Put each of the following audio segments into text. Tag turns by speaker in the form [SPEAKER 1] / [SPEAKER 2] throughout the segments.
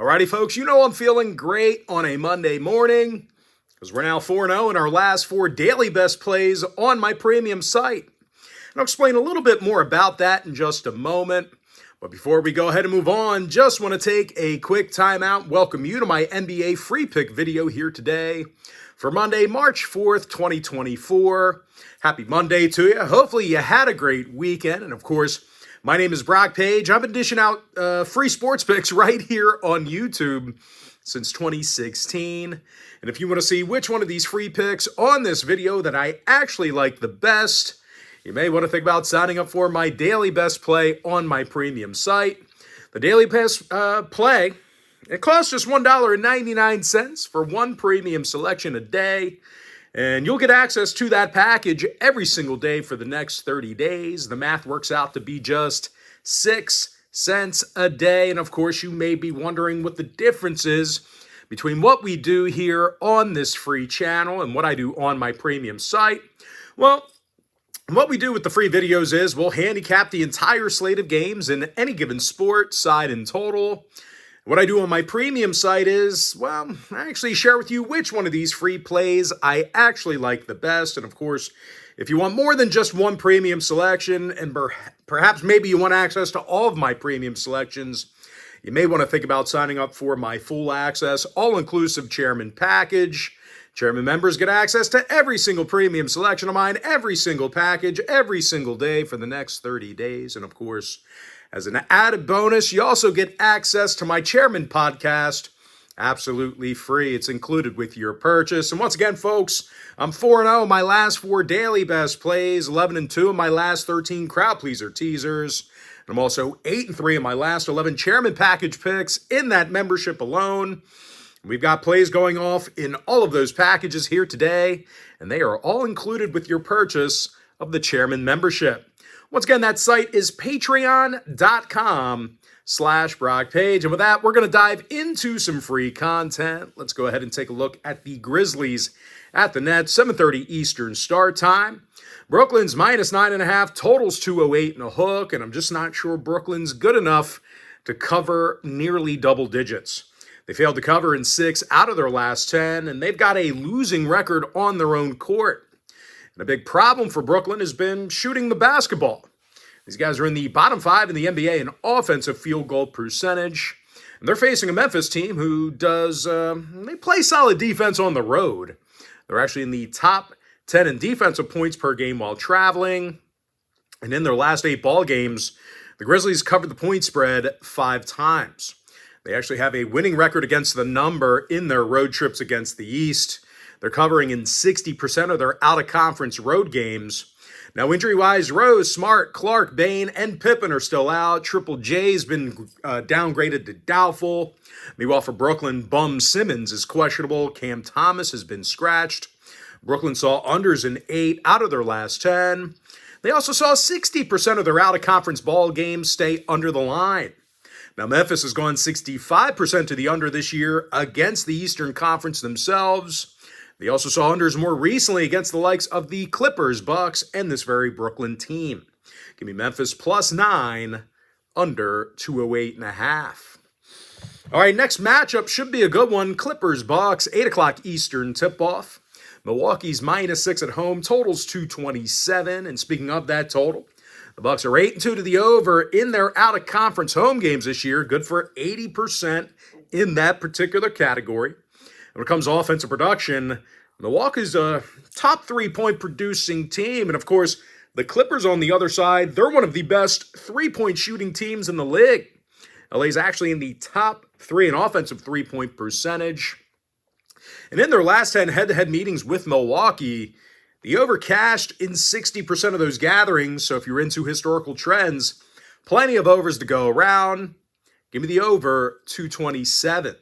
[SPEAKER 1] Alrighty, folks, you know I'm feeling great on a Monday morning because we're now 4-0 in our last 4 daily best plays on my premium site. And I'll explain a little bit more about that in just a moment. But before we go ahead and move on, just want to take a quick time out and welcome you to my NBA free pick video here today for Monday, March 4th, 2024. Happy Monday to you. Hopefully you had a great weekend. And of course, my name is Brock Page. I've been dishing out free sports picks right here on YouTube since 2016. And if you want to see which one of these free picks on this video that I actually like the best, you may want to think about signing up for my daily best play on my premium site. The daily best play, it costs just $1.99 for one premium selection a day. And you'll get access to that package every single day for the next 30 days. The math works out to be just 6 cents a day. And of course, you may be wondering what the difference is between what we do here on this free channel and what I do on my premium site. Well, what we do with the free videos is we'll handicap the entire slate of games in any given sport, side and total. What I do on my premium site is, well, I actually share with you which one of these free plays I actually like the best. And of course, if you want more than just one premium selection, and perhaps maybe you want access to all of my premium selections, you may want to think about signing up for my full access, all-inclusive chairman package. Chairman members get access to every single premium selection of mine, every single package, every single day for the next 30 days. And of course, as an added bonus, you also get access to my Chairman podcast, absolutely free. It's included with your purchase. And once again, folks, I'm 4-0 in my last 4 daily best plays, 11-2 in my last 13 crowd pleaser teasers. And I'm also 8-3 in my last 11 Chairman package picks in that membership alone. We've got plays going off in all of those packages here today, and they are all included with your purchase of the Chairman membership. Once again, that site is patreon.com/BrockPage. And with that, we're going to dive into some free content. Let's go ahead and take a look at the Grizzlies at the net, 7:30 Eastern start time. Brooklyn's minus 9.5, totals 208 and a hook, and I'm just not sure Brooklyn's good enough to cover nearly double digits. They failed to cover in 6 out of their last 10, and they've got a losing record on their own court. And a big problem for Brooklyn has been shooting the basketball. These guys are in the bottom 5 in the NBA in offensive field goal percentage. And they're facing a Memphis team who they play solid defense on the road. They're actually in the top 10 in defensive points per game while traveling. And in their last 8 ball games, the Grizzlies covered the point spread 5 times. They actually have a winning record against the number in their road trips against the East. They're covering in 60% of their out-of-conference road games. Now, injury-wise, Rose, Smart, Clark, Bane, and Pippen are still out. Triple J's been downgraded to doubtful. Meanwhile, for Brooklyn, Bum Simmons is questionable. Cam Thomas has been scratched. Brooklyn saw unders in 8 out of their last 10. They also saw 60% of their out-of-conference ball games stay under the line. Now, Memphis has gone 65% to the under this year against the Eastern Conference themselves. They also saw unders more recently against the likes of the Clippers, Bucks, and this very Brooklyn team. Give me Memphis plus 9, under 208.5. All right, next matchup should be a good one. Clippers, Bucks, 8 o'clock Eastern tip-off. Milwaukee's minus 6 at home, totals 227. And speaking of that total, the Bucks are 8-2 to the over in their out-of-conference home games this year, good for 80% in that particular category. When it comes to offensive production, Milwaukee's a top 3-point producing team. And of course, the Clippers on the other side, they're one of the best 3-point shooting teams in the league. LA's actually in the top 3 in offensive 3-point percentage. And in their last 10 head-to-head meetings with Milwaukee, the over cashed in 60% of those gatherings. So if you're into historical trends, plenty of overs to go around. Give me the over 227.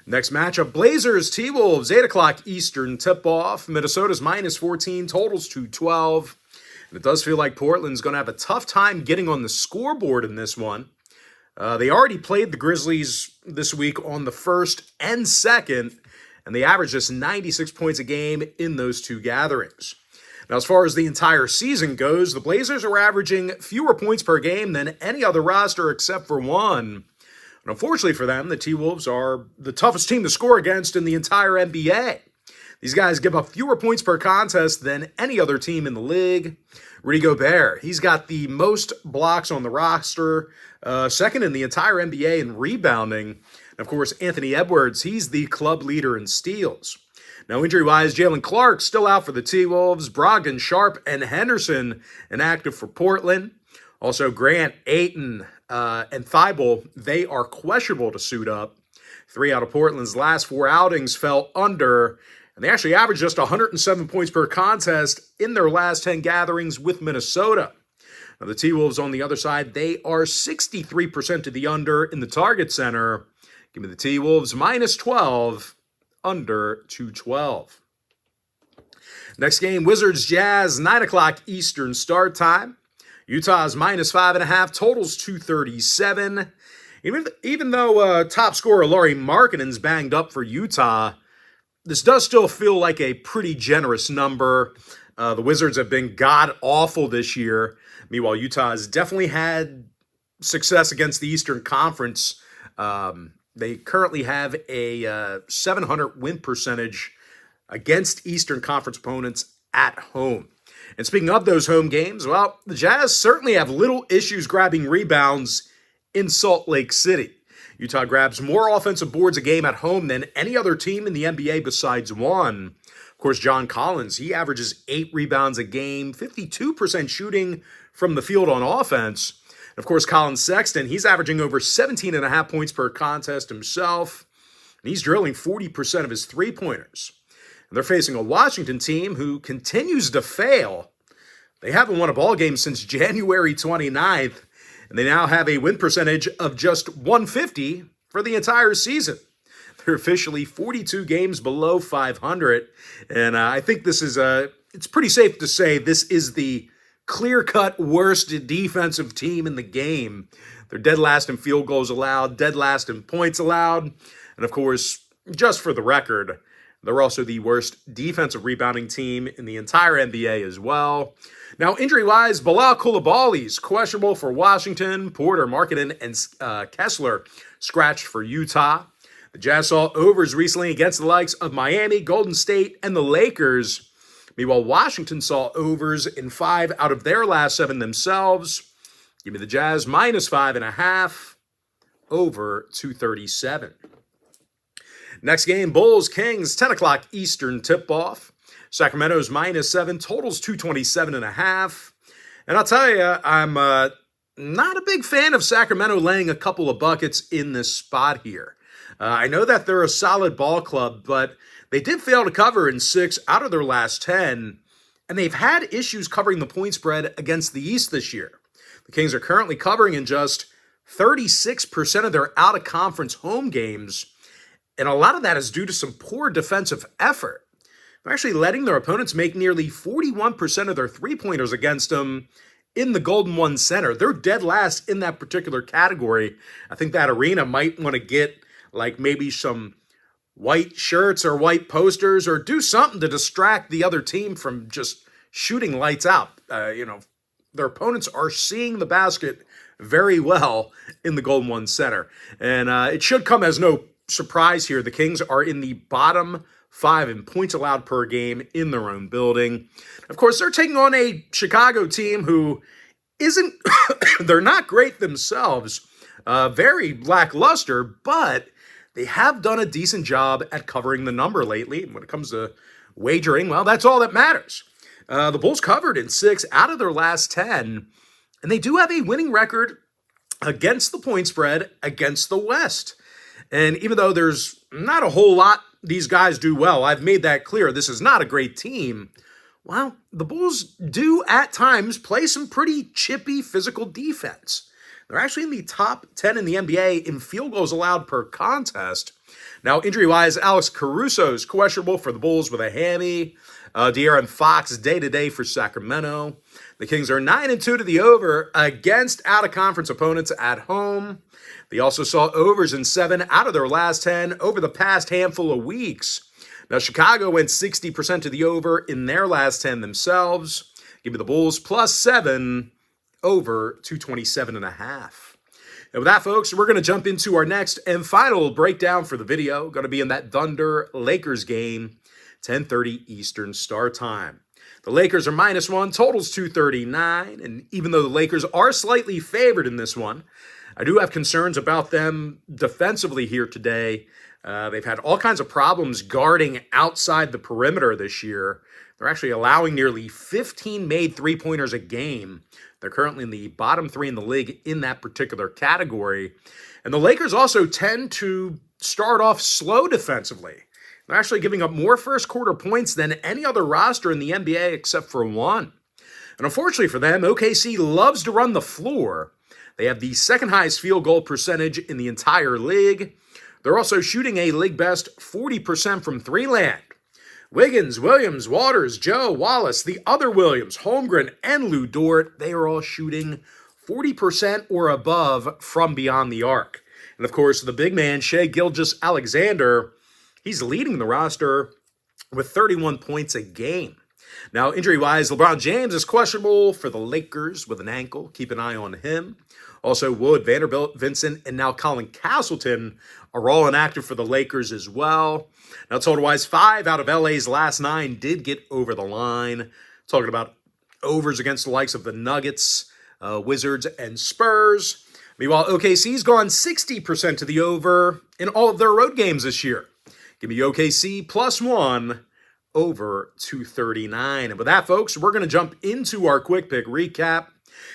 [SPEAKER 1] Next matchup, Blazers, T-Wolves, 8 o'clock Eastern tip-off. Minnesota's minus 14, totals 212. And it does feel like Portland's going to have a tough time getting on the scoreboard in this one. They already played the Grizzlies this week on the 1st and 2nd, and they averaged just 96 points a game in those 2 gatherings. Now, as far as the entire season goes, the Blazers are averaging fewer points per game than any other roster except for one. And unfortunately for them, the T-Wolves are the toughest team to score against in the entire NBA. These guys give up fewer points per contest than any other team in the league. Rudy Gobert, he's got the most blocks on the roster, second in the entire NBA in rebounding. And of course, Anthony Edwards, he's the club leader in steals. Now, injury-wise, Jalen Clark still out for the T-Wolves. Brogdon, Sharp, and Henderson inactive for Portland. Also, Grant, Ayton, and Thibault, they are questionable to suit up. 3 out of Portland's last 4 outings fell under, and they actually averaged just 107 points per contest in their last 10 gatherings with Minnesota. Now, the T-Wolves on the other side, they are 63% to the under in the target center. Give me the T-Wolves minus 12, under 212. Next game, Wizards Jazz, 9 o'clock Eastern start time. Utah's minus 5.5, totals 237. Even though top scorer Lauri Markkanen's banged up for Utah, this does still feel like a pretty generous number. The Wizards have been god-awful this year. Meanwhile, Utah has definitely had success against the Eastern Conference. They currently have a 700 win percentage against Eastern Conference opponents at home. And speaking of those home games, well, the Jazz certainly have little issues grabbing rebounds in Salt Lake City. Utah grabs more offensive boards a game at home than any other team in the NBA besides one. Of course, John Collins, he averages 8 rebounds a game, 52% shooting from the field on offense. And of course, Colin Sexton, he's averaging over 17.5 points per contest himself, and he's drilling 40% of his three-pointers. And they're facing a Washington team who continues to fail. They haven't won a ball game since January 29th, and they now have a win percentage of just 150 for the entire season. They're officially 42 games below 500, and I think this is it's pretty safe to say this is the clear-cut worst defensive team in the game. They're dead last in field goals allowed, dead last in points allowed, and of course, just for the record, they're also the worst defensive rebounding team in the entire NBA as well. Now, injury-wise, Bilal Coulibaly's questionable for Washington. Porter, Markkanen, and Kessler scratched for Utah. The Jazz saw overs recently against the likes of Miami, Golden State, and the Lakers. Meanwhile, Washington saw overs in 5 out of their last 7 themselves. Give me the Jazz minus 5.5, over 237. Next game, Bulls, Kings, 10 o'clock Eastern tip-off. Sacramento's minus 7, totals 227.5. And I'll tell you, I'm not a big fan of Sacramento laying a couple of buckets in this spot here. I know that they're a solid ball club, but they did fail to cover in 6 out of their last 10, and they've had issues covering the point spread against the East this year. The Kings are currently covering in just 36% of their out-of-conference home games, and a lot of that is due to some poor defensive effort. They're actually letting their opponents make nearly 41% of their three-pointers against them in the Golden One Center. They're dead last in that particular category. I think that arena might want to get like maybe some white shirts or white posters or do something to distract the other team from just shooting lights out. Their opponents are seeing the basket very well in the Golden One Center. And it should come as no surprise here. The Kings are in the bottom 5 in points allowed per game in their own building. Of course, they're taking on a Chicago team who isn't, they're not great themselves, very lackluster, but they have done a decent job at covering the number lately. And when it comes to wagering, well, that's all that matters. The Bulls covered in 6 out of their last 10, and they do have a winning record against the point spread against the West. And even though there's not a whole lot these guys do well, I've made that clear, this is not a great team. Well, the Bulls do at times play some pretty chippy physical defense. They're actually in the top 10 in the NBA in field goals allowed per contest. Now, injury-wise, Alex Caruso's questionable for the Bulls with a hammy. De'Aaron Fox day-to-day for Sacramento. The Kings are 9-2 to the over against out-of-conference opponents at home. They also saw overs in 7 out of their last 10 over the past handful of weeks. Now, Chicago went 60% to the over in their last 10 themselves. Give me the Bulls plus 7, over 227.5. And with that, folks, we're going to jump into our next and final breakdown for the video. Going to be in that Thunder-Lakers game, 10:30 Eastern Star Time. The Lakers are -1, totals 239, and even though the Lakers are slightly favored in this one, I do have concerns about them defensively here today. They've had all kinds of problems guarding outside the perimeter this year. They're actually allowing nearly 15 made three-pointers a game. They're currently in the bottom 3 in the league in that particular category. And the Lakers also tend to start off slow defensively. They're actually giving up more first-quarter points than any other roster in the NBA except for one. And unfortunately for them, OKC loves to run the floor. They have the second highest field goal percentage in the entire league. They're also shooting a league-best 40% from three-land. Wiggins, Williams, Waters, Joe, Wallace, the other Williams, Holmgren, and Lou Dort, they are all shooting 40% or above from beyond the arc. And of course, the big man, Shai Gilgeous-Alexander, he's leading the roster with 31 points a game. Now, injury-wise, LeBron James is questionable for the Lakers with an ankle. Keep an eye on him. Also, Wood, Vanderbilt, Vincent, and now Colin Castleton are all inactive for the Lakers as well. Now, total-wise, 5 out of LA's last 9 did get over the line. Talking about overs against the likes of the Nuggets, Wizards, and Spurs. Meanwhile, OKC's gone 60% to the over in all of their road games this year. Give me OKC +1 over 239. And with that, folks, we're going to jump into our quick pick recap.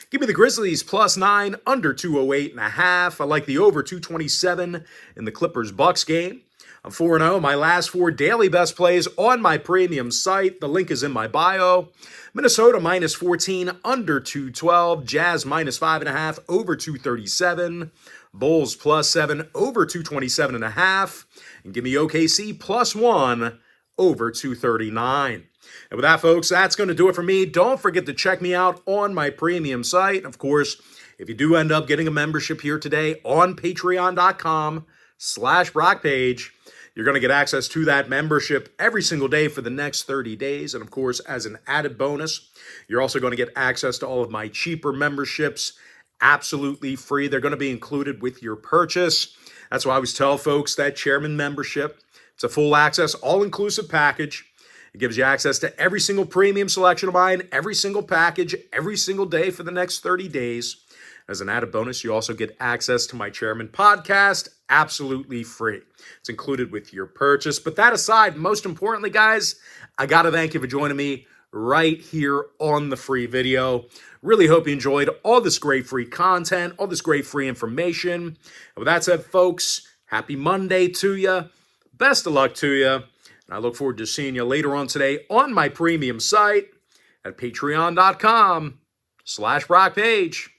[SPEAKER 1] Give me the Grizzlies +9, under 208.5. I like the over 227 in the Clippers-Bucks game. I'm 4-0. My last 4 daily best plays on my premium site. The link is in my bio. Minnesota -14, under 212. Jazz -5.5, over 237. Bulls +7, over 227.5. And give me OKC +1 over 239. And with that, folks, that's going to do it for me. Don't forget to check me out on my premium site. Of course, if you do end up getting a membership here today on patreon.com/BrockPage, you're going to get access to that membership every single day for the next 30 days. And of course, as an added bonus, you're also going to get access to all of my cheaper memberships absolutely free. They're going to be included with your purchase. That's why I always tell folks that Chairman membership, it's a full access, all-inclusive package. It gives you access to every single premium selection of mine, every single package, every single day for the next 30 days. As an added bonus, you also get access to my Chairman podcast, absolutely free. It's included with your purchase. But that aside, most importantly, guys, I got to thank you for joining me right here on the free video. Really hope you enjoyed all this great free content, all this great free information. And with that said, folks, happy Monday to you. Best of luck to you. And I look forward to seeing you later on today on my premium site at patreon.com/BrockPage.